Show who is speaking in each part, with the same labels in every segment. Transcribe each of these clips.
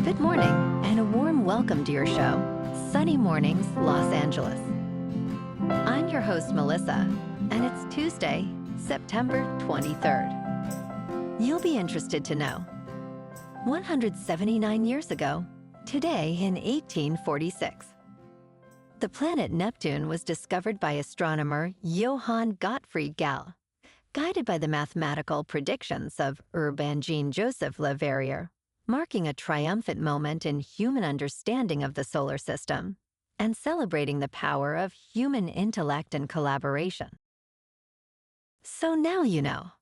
Speaker 1: Good morning, and a warm welcome to your show, Sunny Mornings, Los Angeles. I'm your host, Melissa, and it's Tuesday, September 23rd. You'll be interested to know, 179 years ago, today in 1846, the planet Neptune was discovered by astronomer Johann Gottfried Galle, guided by the mathematical predictions of Urbain Jean-Joseph Leverrier, marking a triumphant moment in human understanding of the solar system and celebrating the power of human intellect and collaboration. So now you know.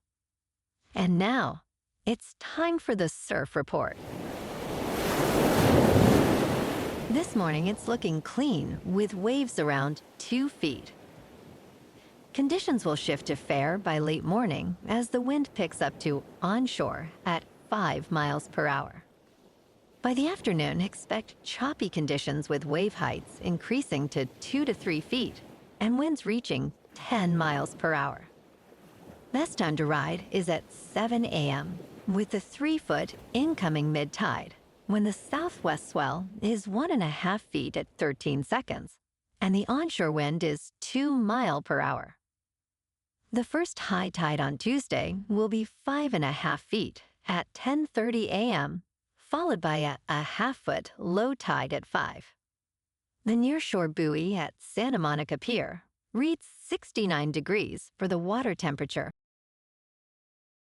Speaker 1: And now, it's time for the Surf Report. This morning, it's looking clean with waves around 2 feet. Conditions will shift to fair by late morning as the wind picks up to onshore at 5 miles per hour. By the afternoon, expect choppy conditions with wave heights increasing to 2 to 3 feet and winds reaching 10 miles per hour. Best time to ride is at 7 a.m. with the 3-foot incoming mid-tide, when the southwest swell is 1.5 feet at 13 seconds, and the onshore wind is 2 miles per hour. The first high tide on Tuesday will be 5.5 feet at 10:30 a.m., followed by a half-foot low tide at 5. The nearshore buoy at Santa Monica Pier reads 69 degrees for the water temperature.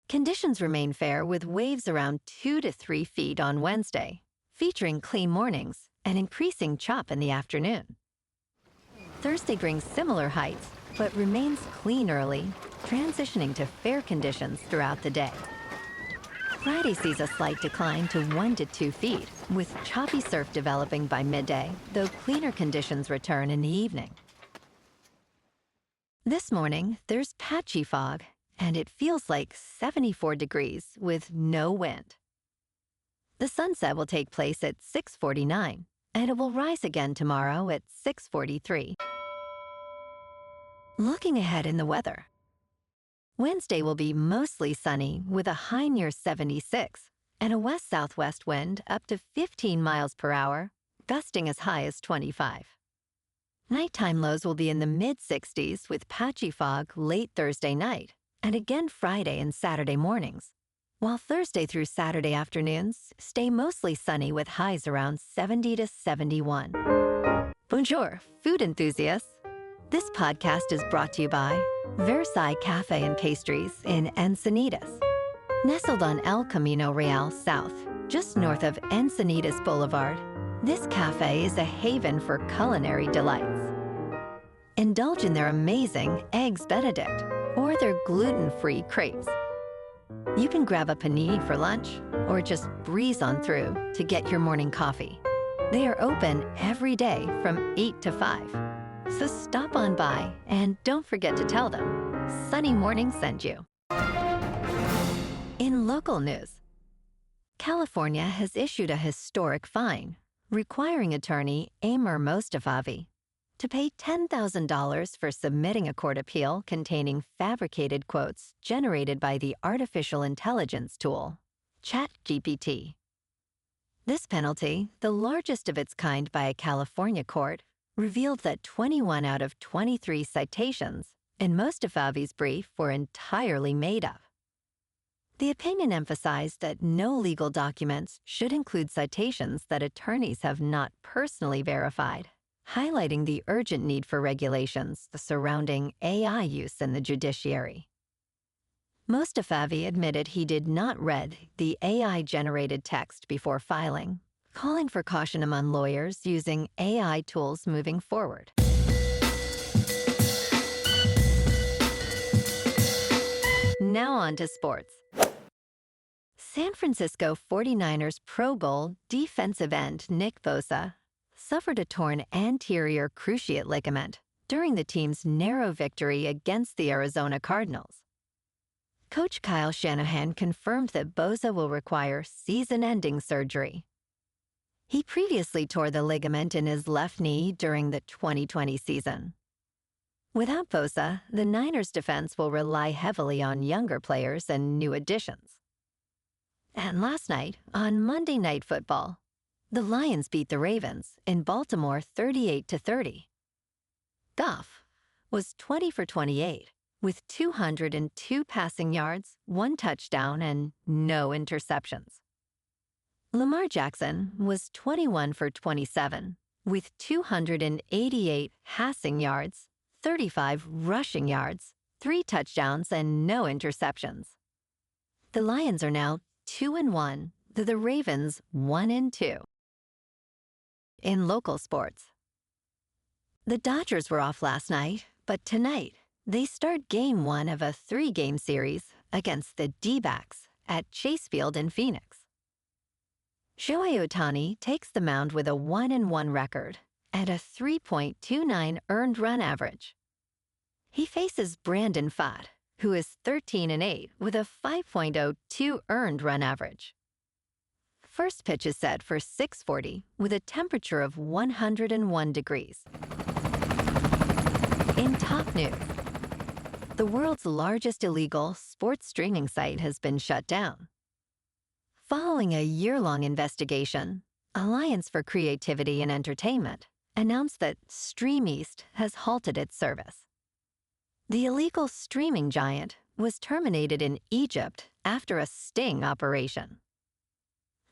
Speaker 1: Conditions remain fair with waves around 2 to 3 feet on Wednesday, featuring clean mornings and increasing chop in the afternoon. Thursday brings similar heights, but remains clean early, transitioning to fair conditions throughout the day. Friday sees a slight decline to 1 to 2 feet, with choppy surf developing by midday, though cleaner conditions return in the evening. This morning, there's patchy fog, and it feels like 74 degrees with no wind. The sunset will take place at 6:49, and it will rise again tomorrow at 6:43. Looking ahead in the weather, Wednesday will be mostly sunny with a high near 76 and a west-southwest wind up to 15 miles per hour, gusting as high as 25. Nighttime lows will be in the mid-60s with patchy fog late Thursday night and again Friday and Saturday mornings, while Thursday through Saturday afternoons stay mostly sunny with highs around 70 to 71. Bonjour, food enthusiasts. This podcast is brought to you by Versailles Cafe and Pastries in Encinitas. Nestled on El Camino Real South, just north of Encinitas Boulevard, this cafe is a haven for culinary delights. Indulge in their amazing Eggs Benedict or their gluten-free crepes. You can grab a panini for lunch or just breeze on through to get your morning coffee. They are open every day from 8 to 5. So stop on by and don't forget to tell them Sunny Morning sent you. In local news, California has issued a historic fine requiring attorney Amir Mostafavi to pay $10,000 for submitting a court appeal containing fabricated quotes generated by the artificial intelligence tool, ChatGPT. This penalty, the largest of its kind by a California court, revealed that 21 out of 23 citations in Mostafavi's brief were entirely made up. The opinion emphasized that no legal documents should include citations that attorneys have not personally verified, highlighting the urgent need for regulations surrounding AI use in the judiciary. Mostafavi admitted he did not read the AI-generated text before filing, calling for caution among lawyers using AI tools moving forward. Now on to sports. San Francisco 49ers Pro Bowl defensive end Nick Bosa suffered a torn anterior cruciate ligament during the team's narrow victory against the Arizona Cardinals. Coach Kyle Shanahan confirmed that Bosa will require season-ending surgery. He previously tore the ligament in his left knee during the 2020 season. Without Bosa, the Niners' defense will rely heavily on younger players and new additions. And last night, on Monday Night Football, the Lions beat the Ravens in Baltimore 38-30. Goff was 20 for 28 with 202 passing yards, 1 touchdown, and no interceptions. Lamar Jackson was 21 for 27 with 288 passing yards, 35 rushing yards, 3 touchdowns, and no interceptions. The Lions are now 2-1, the Ravens 1-2. In local sports, the Dodgers were off last night, but tonight they start Game 1 of a 3-game series against the D-backs at Chase Field in Phoenix. Shohei Ohtani takes the mound with a 1-1 record and a 3.29 earned run average. He faces Brandon Pfaadt, who is 13-8 with a 5.02 earned run average. First pitch is set for 6:40 with a temperature of 101 degrees. In top news, the world's largest illegal sports streaming site has been shut down. Following a year-long investigation, Alliance for Creativity and Entertainment announced that Streameast has halted its service. The illegal streaming giant was terminated in Egypt after a sting operation.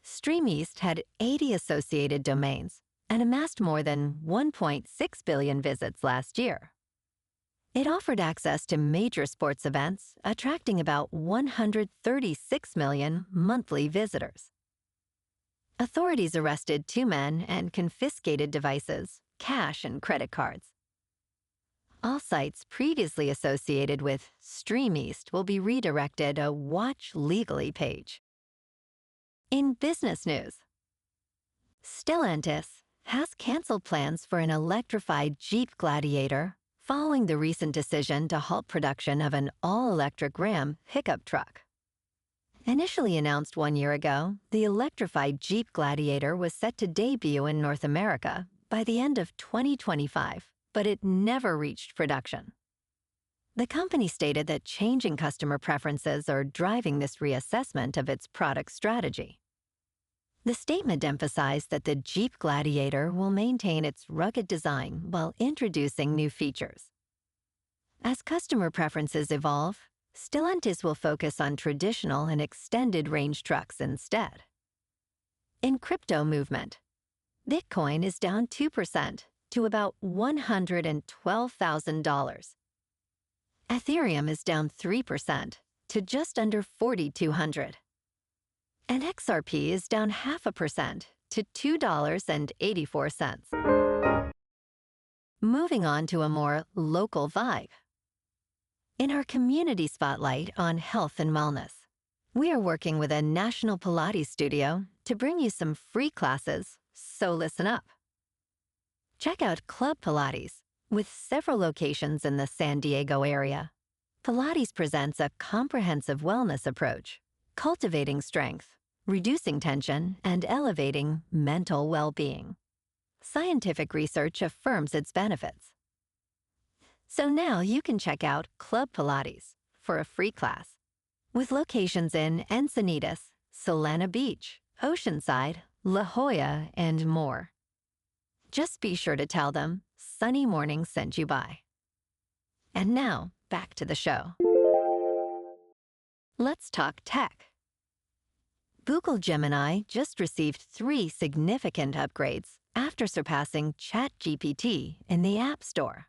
Speaker 1: Streameast had 80 associated domains and amassed more than 1.6 billion visits last year. It offered access to major sports events, attracting about 136 million monthly visitors. Authorities arrested 2 men and confiscated devices, cash, and credit cards. All sites previously associated with Streameast will be redirected a Watch Legally page. In business news, Stellantis has canceled plans for an electrified Jeep Gladiator following the recent decision to halt production of an all-electric Ram pickup truck. Initially announced 1 year ago, the electrified Jeep Gladiator was set to debut in North America by the end of 2025, but it never reached production. The company stated that changing customer preferences are driving this reassessment of its product strategy. The statement emphasized that the Jeep Gladiator will maintain its rugged design while introducing new features. As customer preferences evolve, Stellantis will focus on traditional and extended-range trucks instead. In crypto movement, Bitcoin is down 2% to about $112,000. Ethereum is down 3% to just under 4,200. And XRP is down 0.5% to $2.84. Moving on to a more local vibe. In our community spotlight on health and wellness, we are working with a national Pilates studio to bring you some free classes, so listen up. Check out Club Pilates, with several locations in the San Diego area. Pilates presents a comprehensive wellness approach, cultivating strength, reducing tension, and elevating mental well-being. Scientific research affirms its benefits. So now you can check out Club Pilates for a free class, with locations in Encinitas, Solana Beach, Oceanside, La Jolla, and more. Just be sure to tell them Sunny Morning sent you by. And now, back to the show. Let's talk tech. Google Gemini just received 3 significant upgrades after surpassing ChatGPT in the App Store.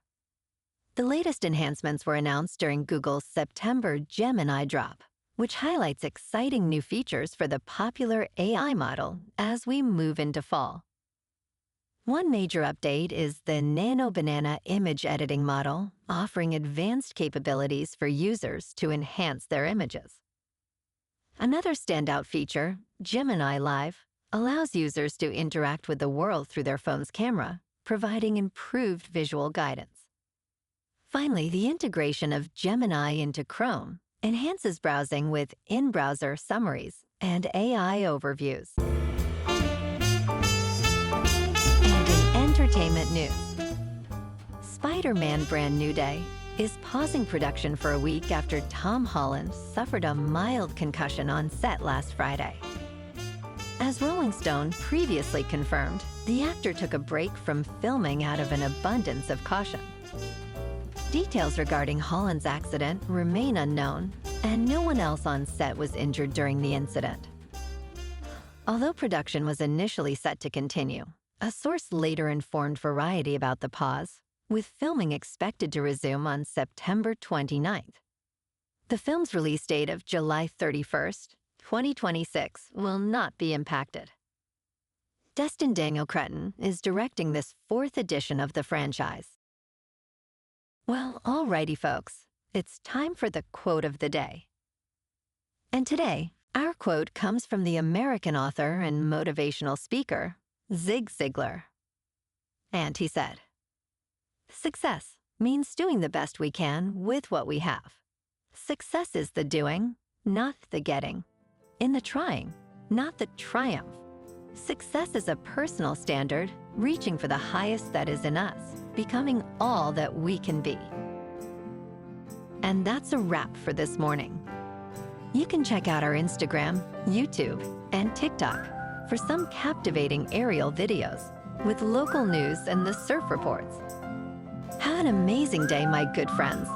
Speaker 1: The latest enhancements were announced during Google's September Gemini drop, which highlights exciting new features for the popular AI model as we move into fall. One major update is the Nano Banana image editing model, offering advanced capabilities for users to enhance their images. Another standout feature, Gemini Live, allows users to interact with the world through their phone's camera, providing improved visual guidance. Finally, the integration of Gemini into Chrome enhances browsing with in-browser summaries and AI overviews. And in entertainment news, Spider-Man Brand New Day is pausing production for a week after Tom Holland suffered a mild concussion on set last Friday. As Rolling Stone previously confirmed, the actor took a break from filming out of an abundance of caution. Details regarding Holland's accident remain unknown, and no one else on set was injured during the incident. Although production was initially set to continue, a source later informed Variety about the pause, with filming expected to resume on September 29th. The film's release date of July 31st, 2026 will not be impacted. Destin Daniel Cretton is directing this 4th edition of the franchise. Well, alrighty folks, it's time for the quote of the day. And today, our quote comes from the American author and motivational speaker, Zig Ziglar. And he said, "Success means doing the best we can with what we have. Success is the doing, not the getting. In the trying, not the triumph. Success is a personal standard, reaching for the highest that is in us, becoming all that we can be." And that's a wrap for this morning. You can check out our Instagram, YouTube, and TikTok for some captivating aerial videos with local news and the surf reports. Have an amazing day, my good friends.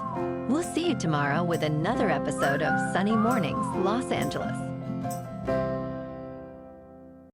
Speaker 1: We'll see you tomorrow with another episode of Sunny Mornings, Los Angeles.